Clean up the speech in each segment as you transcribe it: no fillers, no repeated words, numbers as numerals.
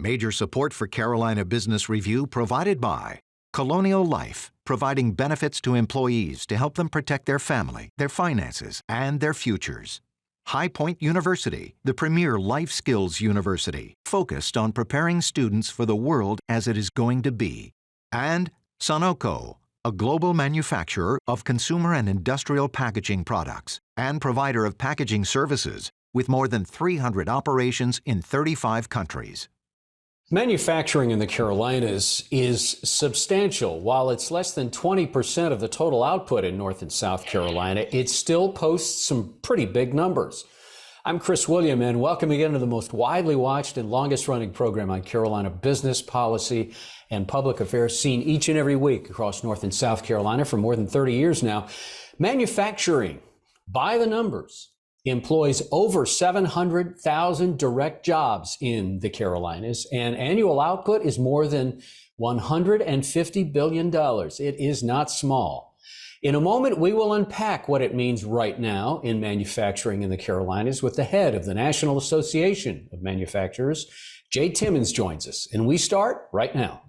Major support for Carolina Business Review provided by Colonial Life, providing benefits to employees to help them protect their family, their finances, and their futures. High Point University, the premier life skills university, focused on preparing students for the world as it is going to be. And Sonoco, a global manufacturer of consumer and industrial packaging products and provider of packaging services with more than 300 operations in 35 countries. Manufacturing in the Carolinas is substantial. While it's less than 20% of the total output in North and South Carolina, it still posts some pretty big numbers. I'm Chris William, and welcome again to the most widely watched and longest running program on Carolina business, policy, and public affairs, seen each and every week across North and South Carolina for more than 30 years now. Manufacturing, by the numbers, employs over 700,000 direct jobs in the Carolinas, and annual output is more than $150 billion. It is not small. In a moment, we will unpack what it means right now in manufacturing in the Carolinas with the head of the National Association of Manufacturers. Jay Timmons joins us, and we start right now.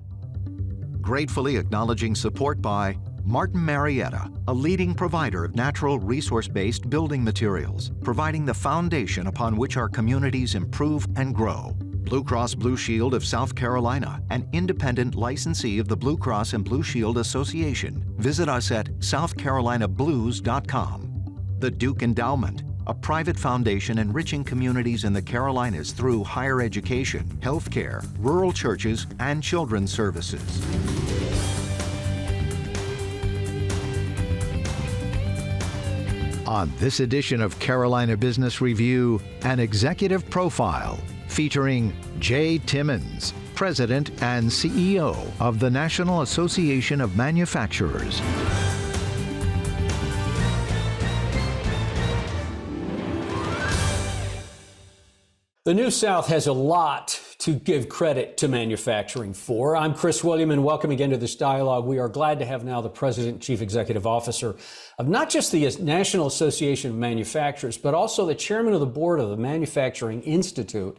Gratefully acknowledging support by Martin Marietta, a leading provider of natural resource-based building materials, providing the foundation upon which our communities improve and grow. Blue Cross Blue Shield of South Carolina, an independent licensee of the Blue Cross and Blue Shield Association. Visit us at southcarolinablues.com. The Duke Endowment, a private foundation enriching communities in the Carolinas through higher education, healthcare, rural churches, and children's services. On this edition of Carolina Business Review, an executive profile featuring Jay Timmons, President and CEO of the National Association of Manufacturers. The New South has a lot to give credit to manufacturing for. I'm Chris William, and welcome again to this dialogue. We are glad to have now the President and Chief Executive Officer of not just the National Association of Manufacturers, but also the Chairman of the Board of the Manufacturing Institute,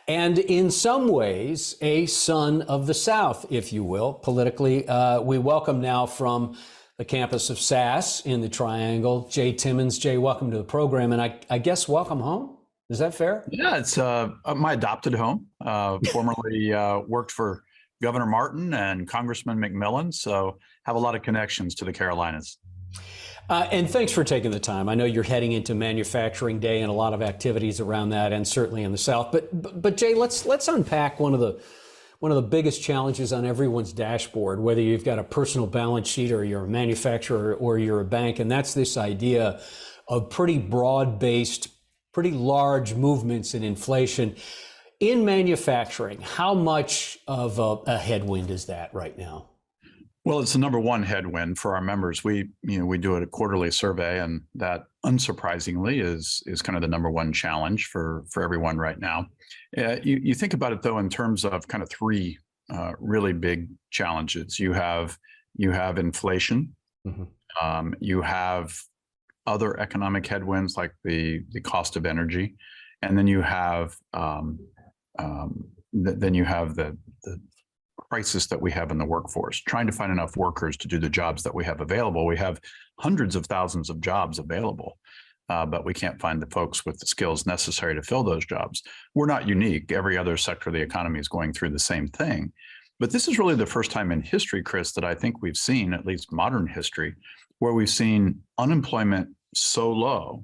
and in some ways, a son of the South, if you will, politically. We welcome now from the campus of SAS in the Triangle, Jay Timmons. Jay, welcome to the program, and I guess welcome home. Is that fair? Yeah, it's my adopted home. Formerly worked for Governor Martin and Congressman McMillan, so have a lot of connections to the Carolinas. And thanks for taking the time. I know you're heading into Manufacturing Day and a lot of activities around that, and certainly in the South. But Jay, let's unpack one of the biggest challenges on everyone's dashboard, whether you've got a personal balance sheet or you're a manufacturer or you're a bank, and that's this idea of pretty broad-based, pretty large movements in inflation. In manufacturing, how much of a headwind is that right now? Well, it's the number one headwind for our members. We do a quarterly survey, and that unsurprisingly is kind of the number one challenge for everyone right now. You think about it though in terms of kind of three really big challenges. You have inflation, you have other economic headwinds like the cost of energy, and then you have the crisis that we have in the workforce, trying to find enough workers to do the jobs that we have available. We have hundreds of thousands of jobs available, but we can't find the folks with the skills necessary to fill those jobs. We're not unique. Every other sector of the economy is going through the same thing. But this is really the first time in history, Chris, that I think we've seen, at least modern history, where we've seen unemployment so low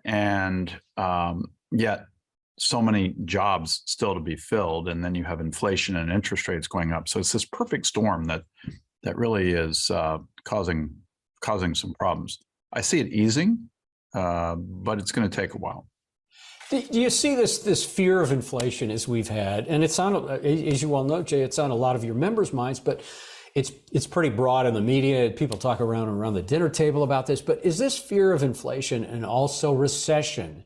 and yet so many jobs still to be filled, and then you have inflation and interest rates going up. So it's this perfect storm that really is causing some problems. I see it easing, but it's going to take a while. Do you see this fear of inflation as we've had, and it's on, as you well know, Jay, it's on a lot of your members' minds, but it's pretty broad in the media. People talk around the dinner table about this, but is this fear of inflation and also recession,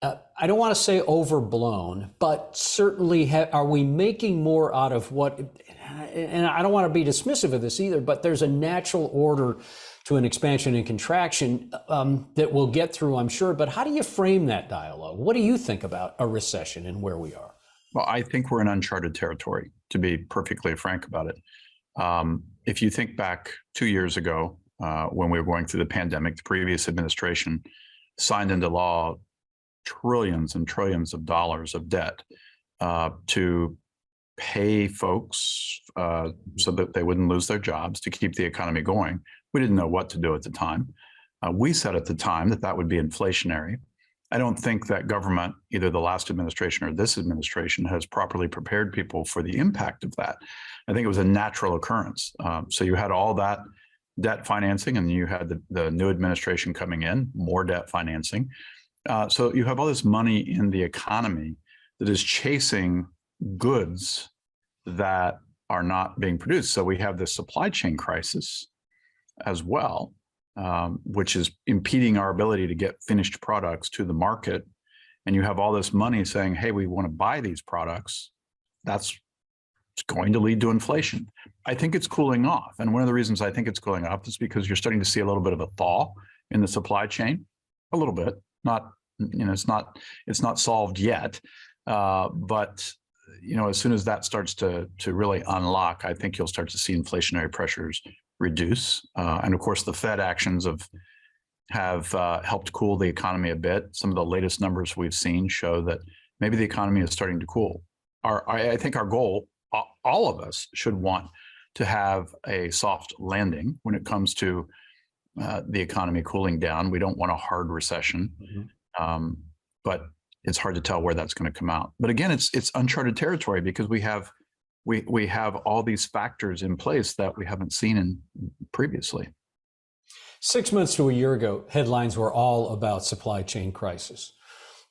I don't want to say overblown, but certainly are we making more out of what, and I don't want to be dismissive of this either, but there's a natural order to an expansion and contraction that we'll get through, I'm sure. But how do you frame that dialogue? What do you think about a recession and where we are? Well, I think we're in uncharted territory, to be perfectly frank about it. If you think back 2 years ago, when we were going through the pandemic, the previous administration signed into law trillions and trillions of dollars of debt to pay folks so that they wouldn't lose their jobs, to keep the economy going. We didn't know what to do at the time. We said at the time that that would be inflationary. I don't think that government, either the last administration or this administration, has properly prepared people for the impact of that. I think it was a natural occurrence. So you had all that debt financing, and you had the new administration coming in, more debt financing. So you have all this money in the economy that is chasing goods that are not being produced. So we have this supply chain crisis as well, which is impeding our ability to get finished products to the market. And you have all this money saying, hey, we want to buy these products. That's going to lead to inflation. I think it's cooling off. And one of the reasons I think it's cooling off is because you're starting to see a little bit of a thaw in the supply chain, a little bit, not, it's not solved yet. But as soon as that starts to really unlock, I think you'll start to see inflationary pressures reduce. And of course, the Fed actions have helped cool the economy a bit. Some of the latest numbers we've seen show that maybe the economy is starting to cool. I think our goal, all of us should want to have a soft landing when it comes to the economy cooling down. We don't want a hard recession, but it's hard to tell where that's going to come out. But again, it's uncharted territory because we have all these factors in place that we haven't seen in previously. 6 months to a year ago, headlines were all about supply chain crisis.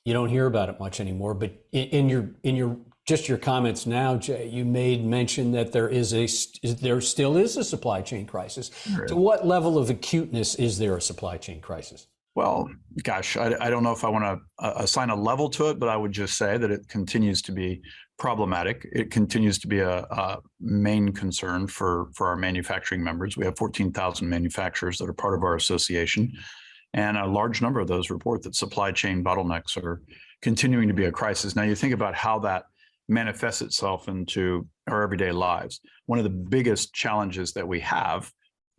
You don't hear about it much anymore, but in your comments now, Jay, you made mention that there still is a supply chain crisis. Sure. To what level of acuteness is there a supply chain crisis? Well, gosh, I don't know if I want to assign a level to it, but I would just say that it continues to be problematic. It continues to be a main concern for our manufacturing members. We have 14,000 manufacturers that are part of our association, and a large number of those report that supply chain bottlenecks are continuing to be a crisis. Now, you think about how that manifests itself into our everyday lives. One of the biggest challenges that we have,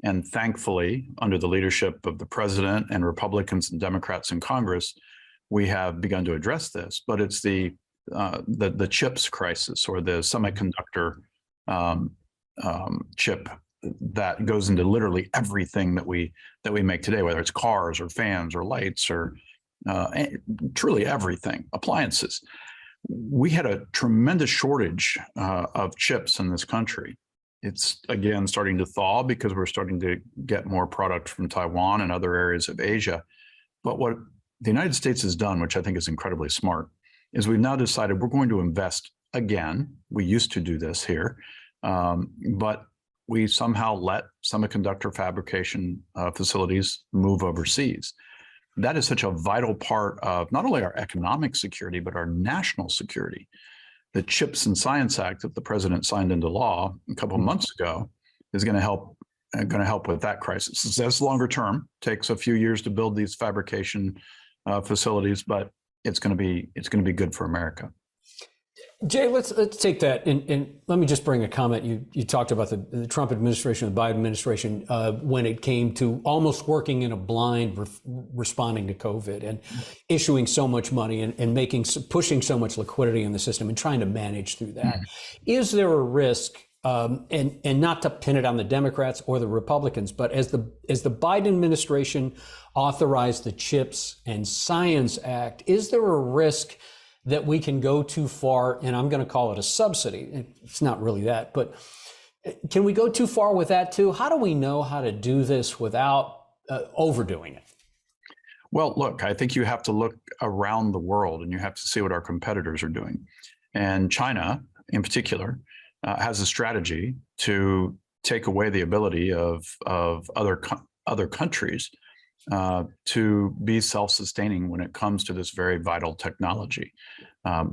and thankfully, under the leadership of the president and Republicans and Democrats in Congress, we have begun to address this. But it's the chips crisis, or the semiconductor chip that goes into literally everything that we make today, whether it's cars or fans or lights or truly everything, appliances. We had a tremendous shortage of chips in this country. It's again starting to thaw because we're starting to get more product from Taiwan and other areas of Asia. But what the United States has done, which I think is incredibly smart, is we've now decided we're going to invest again. We used to do this here, but we somehow let semiconductor fabrication facilities move overseas. That is such a vital part of not only our economic security, but our national security. The CHIPS and Science Act that the president signed into law a couple of months ago is going to help with that crisis. That's longer term, takes a few years to build these fabrication facilities, but it's going to be good for America. Jay, let's take that and let me just bring a comment. You talked about the Trump administration, the Biden administration, when it came to almost working in a blind responding to COVID and issuing so much money and pushing so much liquidity in the system and trying to manage through that. Mm-hmm. Is there a risk, and not to pin it on the Democrats or the Republicans, but as the Biden administration authorized the CHIPS and Science Act, is there a risk that we can go too far, and I'm going to call it a subsidy? It's not really that, but can we go too far with that too? How do we know how to do this without overdoing it? Well, look, I think you have to look around the world and you have to see what our competitors are doing. And China, in particular, has a strategy to take away the ability of other countries to be self-sustaining when it comes to this very vital technology.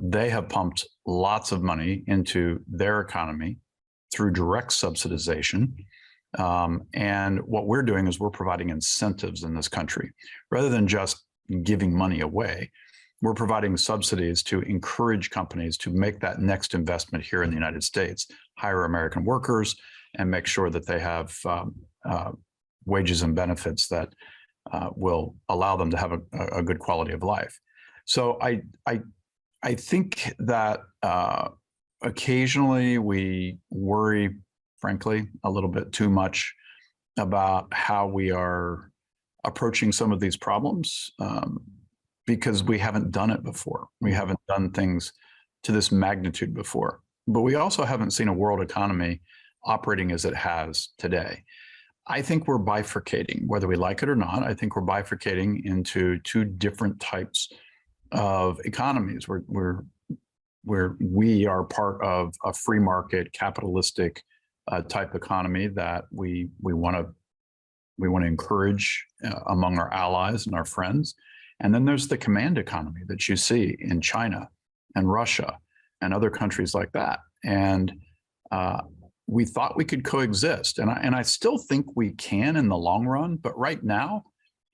They have pumped lots of money into their economy through direct subsidization. And what we're doing is we're providing incentives in this country. Rather than just giving money away, we're providing subsidies to encourage companies to make that next investment here in the United States, hire American workers, and make sure that they have wages and benefits that will allow them to have a good quality of life. So I think that occasionally we worry, frankly, a little bit too much about how we are approaching some of these problems because we haven't done it before. We haven't done things to this magnitude before, but we also haven't seen a world economy operating as it has today. I think we're bifurcating, whether we like it or not. I think we're bifurcating into two different types of economies where we are part of a free market capitalistic type economy that we want to encourage among our allies and our friends. And then there's the command economy that you see in China and Russia and other countries like that. And we thought we could coexist. And I still think we can in the long run. But right now,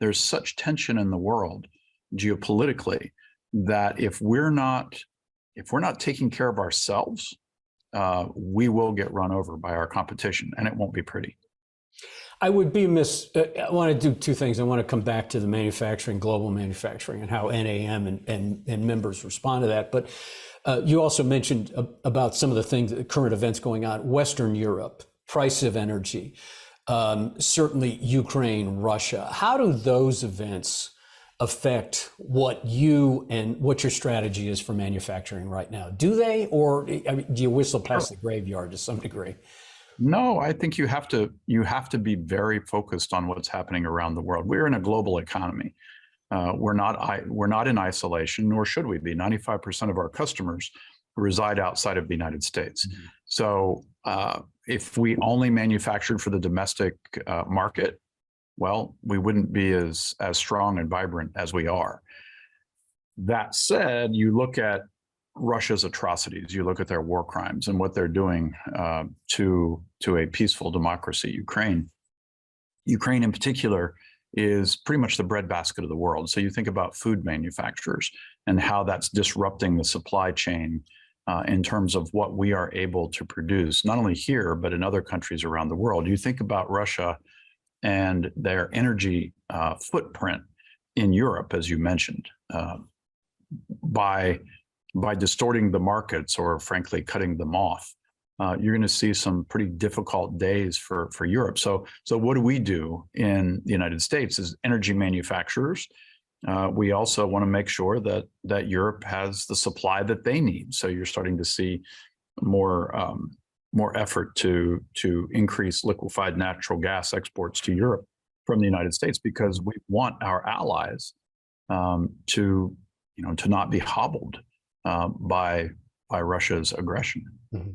there's such tension in the world geopolitically that if we're not taking care of ourselves, we will get run over by our competition, and it won't be pretty. I would be I want to do two things. I want to come back to the manufacturing, global manufacturing, and how NAM and members respond to that. But you also mentioned about some of the things, the current events going on, Western Europe, price of energy, certainly Ukraine, Russia. How do those events affect what you and what your strategy is for manufacturing right now? Do they, or do you whistle past the graveyard to some degree? No, I think you have to be very focused on what's happening around the world. We're in a global economy. We're not in isolation, nor should we be. 95% of our customers reside outside of the United States. Mm-hmm. So if we only manufactured for the domestic market, well, we wouldn't be as strong and vibrant as we are. That said, you look at Russia's atrocities, you look at their war crimes and what they're doing to a peaceful democracy, Ukraine. Ukraine in particular is pretty much the breadbasket of the world. So you think about food manufacturers and how that's disrupting the supply chain in terms of what we are able to produce, not only here, but in other countries around the world. You think about Russia and their energy footprint in Europe, as you mentioned, by distorting the markets or frankly cutting them off, you're going to see some pretty difficult days for Europe. So what do we do in the United States as energy manufacturers? We also want to make sure that Europe has the supply that they need. So you're starting to see more effort to increase liquefied natural gas exports to Europe from the United States, because we want our allies to not be hobbled by Russia's aggression. Mm-hmm.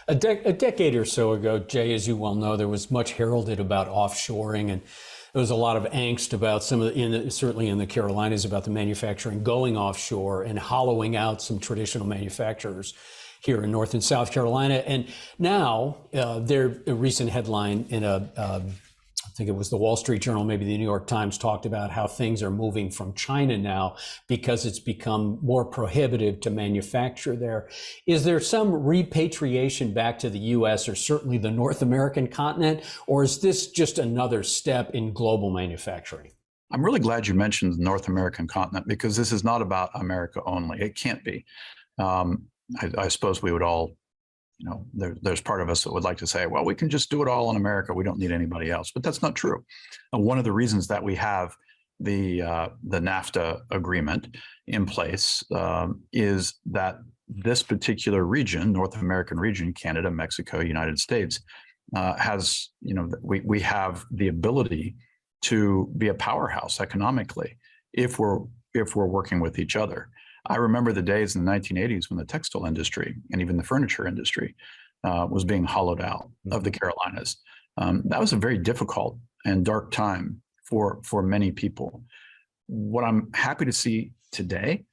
A decade or so ago, Jay, as you well know, there was much heralded about offshoring, and there was a lot of angst about certainly in the Carolinas, about the manufacturing going offshore and hollowing out some traditional manufacturers here in North and South Carolina. And now a recent headline in I think it was the Wall Street Journal, maybe the New York Times, talked about how things are moving from China now because it's become more prohibitive to manufacture there. Is there some repatriation back to the U.S. or certainly the North American continent, or is this just another step in global manufacturing? I'm really glad you mentioned the North American continent, because this is not about America only. It can't be. I suppose we would all, there's part of us that would like to say, well, we can just do it all in America. We don't need anybody else. But that's not true. One of the reasons that we have the NAFTA agreement in place is that this particular region, North American region, Canada, Mexico, United States, has, we have the ability to be a powerhouse economically if we're working with each other. I remember the days in the 1980s when the textile industry and even the furniture industry was being hollowed out of the Carolinas. That was a very difficult and dark time for many people. What I'm happy to see today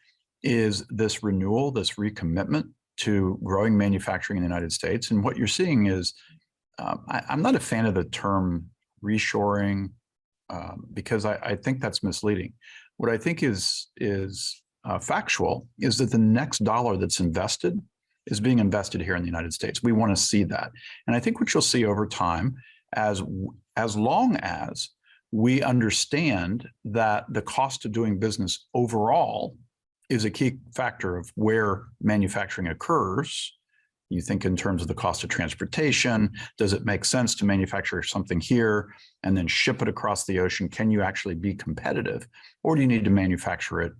is this renewal, this recommitment to growing manufacturing in the United States. And what you're seeing is, I'm not a fan of the term reshoring because I think that's misleading. What I think is factual is that the next dollar that's invested is being invested here in the United States. We want to see that. And I think what you'll see over time, as long as we understand that the cost of doing business overall is a key factor of where manufacturing occurs. You think in terms of the cost of transportation. Does it make sense to manufacture something here and then ship it across the ocean? Can you actually be competitive? Or do you need to manufacture it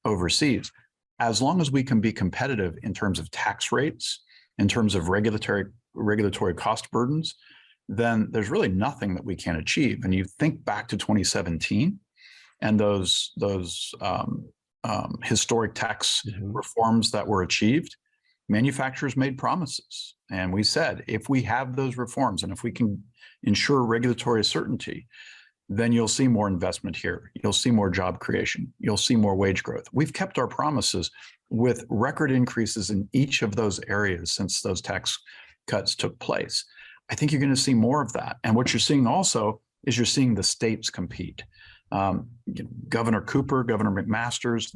overseas? As long as we can be competitive in terms of tax rates, in terms of regulatory cost burdens, then there's really nothing that we can't achieve. And you think back to 2017 and those historic tax reforms that were achieved. Manufacturers made promises, and we said, if we have those reforms and if we can ensure regulatory certainty, then you'll see more investment here. You'll see more job creation. You'll see more wage growth. We've kept our promises with record increases in each of those areas since those tax cuts took place. I think you're going to see more of that. And what you're seeing also is you're seeing the states compete. Governor Cooper, Governor McMaster's,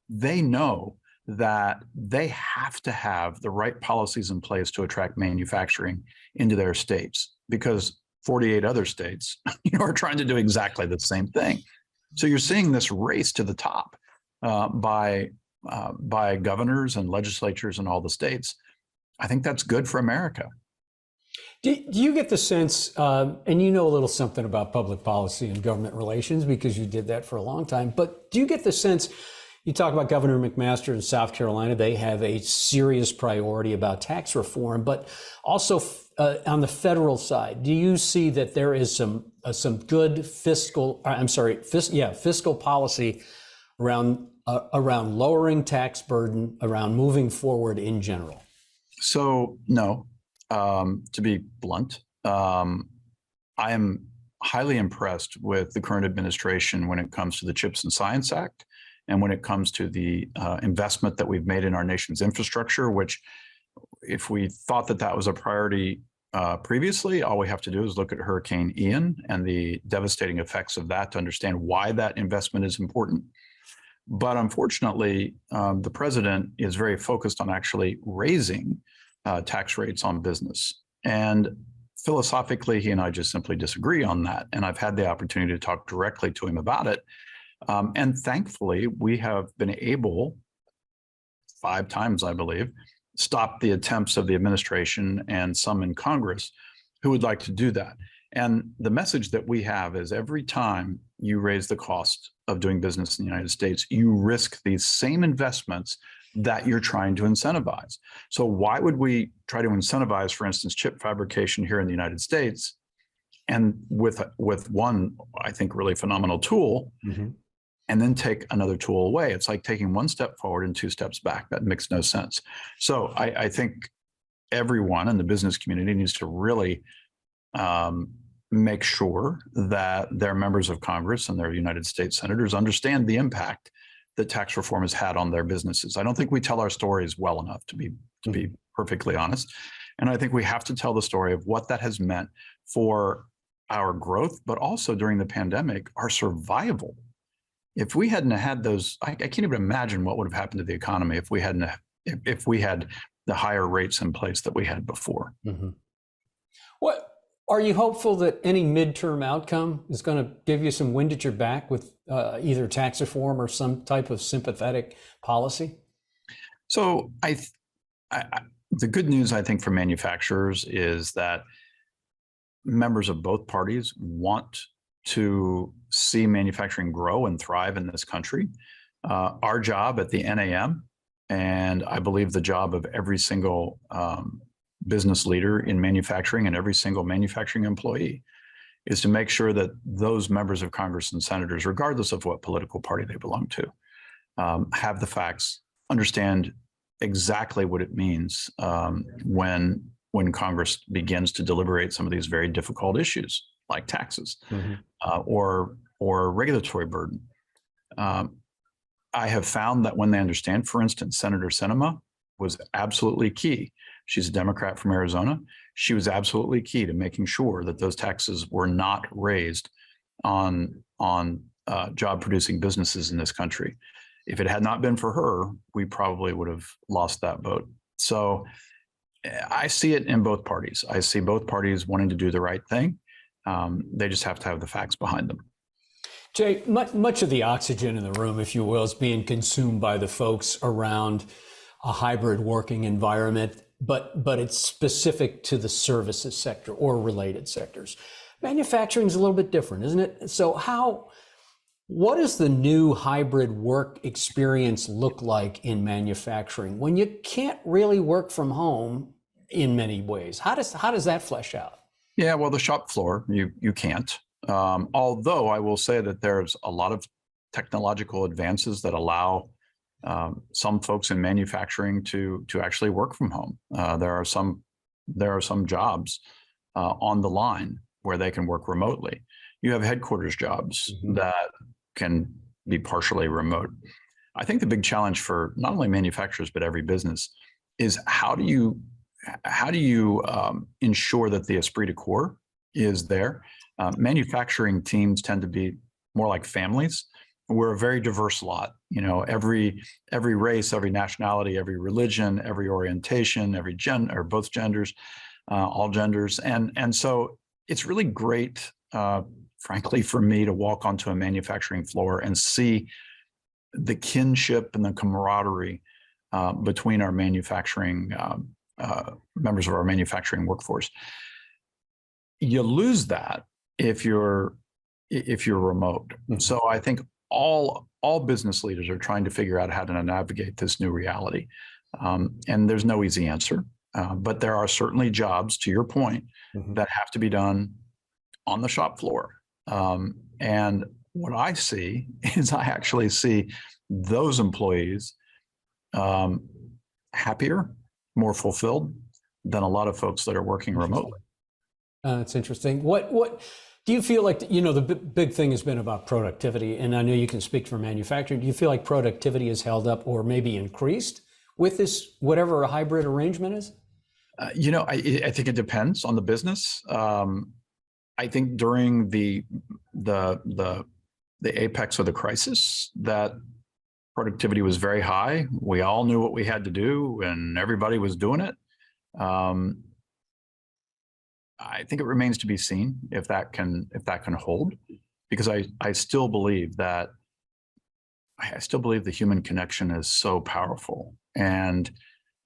they know that they have to have the right policies in place to attract manufacturing into their states, because 48 other states, are trying to do exactly the same thing. So you're seeing this race to the top by governors and legislatures in all the states. I think that's good for America. Do you get the sense, and you know a little something about public policy and government relations because you did that for a long time, but do you get the sense, you talk about Governor McMaster in South Carolina, they have a serious priority about tax reform, but also on the federal side, do you see that there is some good fiscal policy around lowering tax burden, around moving forward in general? So no, to be blunt, I am highly impressed with the current administration when it comes to the CHIPS and Science Act. And when it comes to the investment that we've made in our nation's infrastructure, which if we thought that was a priority previously, all we have to do is look at Hurricane Ian and the devastating effects of that to understand why that investment is important. But unfortunately, the president is very focused on actually raising tax rates on business. And philosophically, he and I just simply disagree on that. And I've had the opportunity to talk directly to him about it. And thankfully, we have been able, 5 times, I believe, stop the attempts of the administration and some in Congress who would like to do that. And the message that we have is every time you raise the cost of doing business in the United States, you risk these same investments that you're trying to incentivize. So why would we try to incentivize, for instance, chip fabrication here in the United States, and with one, I think, really phenomenal tool, and then take another tool away? It's like taking 1 step forward and 2 steps back. That makes no sense. So I think everyone in the business community needs to really make sure that their members of Congress and their United States senators understand the impact that tax reform has had on their businesses. I don't think we tell our stories well enough, to be perfectly honest. And I think we have to tell the story of what that has meant for our growth, but also during the pandemic, our survival. If we hadn't had those, I can't even imagine what would have happened to the economy if we had the higher rates in place that we had before. What are you hopeful that any midterm outcome is going to give you some wind at your back with either tax reform or some type of sympathetic policy? So the good news, I think, for manufacturers is that members of both parties want to see manufacturing grow and thrive in this country. Our job at the NAM, and I believe the job of every single business leader in manufacturing and every single manufacturing employee, is to make sure that those members of Congress and senators, regardless of what political party they belong to, have the facts, understand exactly what it means when Congress begins to deliberate some of these very difficult issues like taxes or regulatory burden. I have found that when they understand, for instance, Senator Sinema was absolutely key. She's a Democrat from Arizona. She was absolutely key to making sure that those taxes were not raised on job-producing businesses in this country. If it had not been for her, we probably would have lost that vote. So I see it in both parties. I see both parties wanting to do the right thing. They just have to have the facts behind them. Jay, much of the oxygen in the room, if you will, is being consumed by the folks around a hybrid working environment, but it's specific to the services sector or related sectors. Manufacturing is a little bit different, isn't it? So what does the new hybrid work experience look like in manufacturing when you can't really work from home in many ways? How does that flesh out? Yeah, well, the shop floor, you can't. Although I will say that there's a lot of technological advances that allow some folks in manufacturing to actually work from home. There are some jobs on the line where they can work remotely. You have headquarters jobs that can be partially remote. I think the big challenge for not only manufacturers but every business is how do you ensure that the esprit de corps is there? Manufacturing teams tend to be more like families. We're a very diverse lot. You know, every race, every nationality, every religion, every orientation, every gender, or both genders, all genders, and so it's really great, frankly, for me to walk onto a manufacturing floor and see the kinship and the camaraderie between our manufacturing members of our manufacturing workforce. You lose that if you're remote. So I think all business leaders are trying to figure out how to navigate this new reality. And there's no easy answer, but there are certainly jobs, to your point, that have to be done on the shop floor. And what I see is I actually see those employees happier, more fulfilled than a lot of folks that are working remotely. That's interesting. What do you feel like, you know, the big thing has been about productivity, and I know you can speak for manufacturing. Do you feel like productivity is held up or maybe increased with this, whatever a hybrid arrangement is? You know, I think it depends on the business. I think during the apex of the crisis, that productivity was very high. We all knew what we had to do, and everybody was doing it. I think it remains to be seen if that can hold, because I still believe the human connection is so powerful, and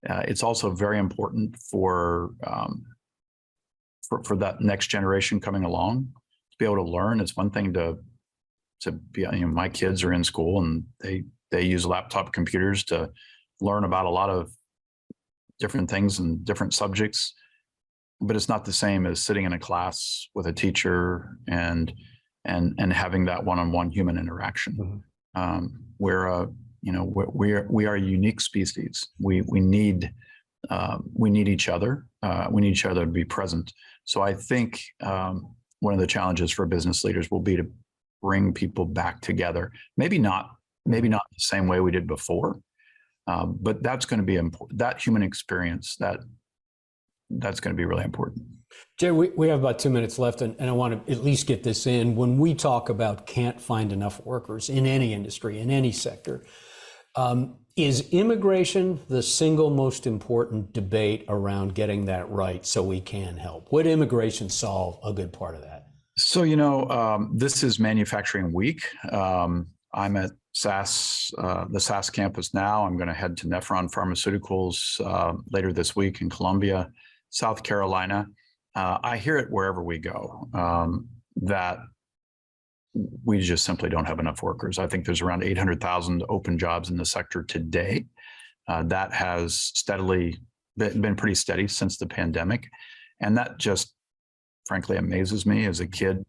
it's also very important for that next generation coming along to be able to learn. It's one thing to be, you know, my kids are in school and they use laptop computers to learn about a lot of different things and different subjects, but it's not the same as sitting in a class with a teacher and having that one-on-one human interaction. We are a unique species. We need each other. We need each other to be present. So I think one of the challenges for business leaders will be to bring people back together. Maybe not the same way we did before, but that's going to be important. That human experience, that's going to be really important. Jay, we have about 2 minutes left, and I want to at least get this in. When we talk about can't find enough workers in any industry, in any sector, is immigration the single most important debate around getting that right so we can help? Would immigration solve a good part of that? So, you know, this is Manufacturing Week. I'm at the SAS campus now. I'm going to head to Nephron Pharmaceuticals later this week in Columbia, South Carolina. I hear it wherever we go, that we just simply don't have enough workers. I think there's around 800,000 open jobs in the sector today. That has steadily been pretty steady since the pandemic. And that just frankly amazes me as a kid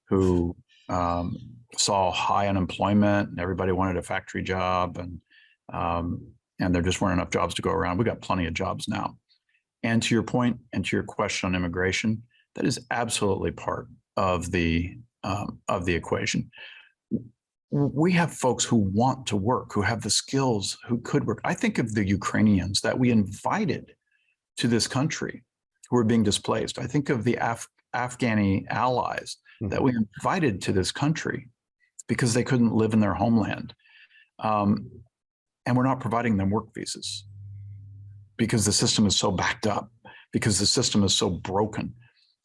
who saw high unemployment and everybody wanted a factory job, and there just weren't enough jobs to go around. We got plenty of jobs now. And to your point and to your question on immigration, that is absolutely part of the equation. We have folks who want to work, who have the skills, who could work. I think of the Ukrainians that we invited to this country who are being displaced. I think of the Afghani allies that we invited to this country because they couldn't live in their homeland. And we're not providing them work visas because the system is so backed up, because the system is so broken.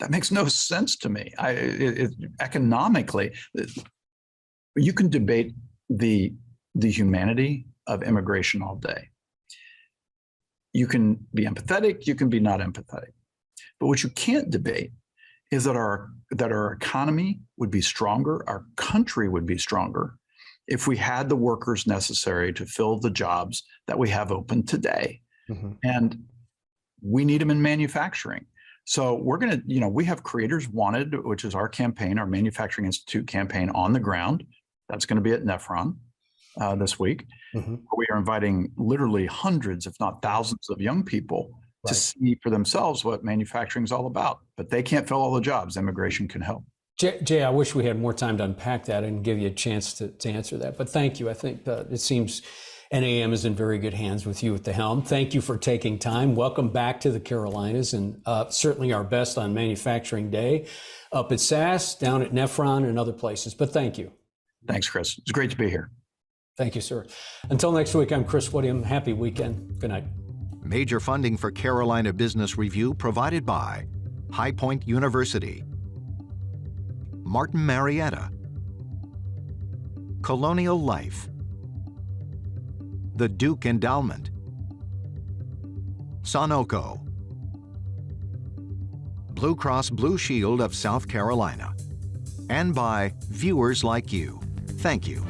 That makes no sense to me. Economically, you can debate the humanity of immigration all day. You can be empathetic, you can be not empathetic. But what you can't debate is that our economy would be stronger, our country would be stronger if we had the workers necessary to fill the jobs that we have open today. Mm-hmm. And we need them in manufacturing. So we're going to, we have Creators Wanted, which is our campaign, our Manufacturing Institute campaign on the ground. That's going to be at Nephron this week. Mm-hmm. We are inviting literally hundreds, if not thousands of young people to see for themselves what manufacturing is all about. But they can't fill all the jobs. Immigration can help. Jay, I wish we had more time to unpack that and give you a chance to answer that. But thank you. I think it seems NAM is in very good hands with you at the helm. Thank you for taking time. Welcome back to the Carolinas, and certainly our best on Manufacturing Day up at SAS, down at Nephron, and other places. But thank you. Thanks, Chris. It's great to be here. Thank you, sir. Until next week, I'm Chris Whittiam. Happy weekend. Good night. Major funding for Carolina Business Review provided by High Point University, Martin Marietta, Colonial Life, the Duke Endowment, Sunoco, Blue Cross Blue Shield of South Carolina, and by viewers like you. Thank you.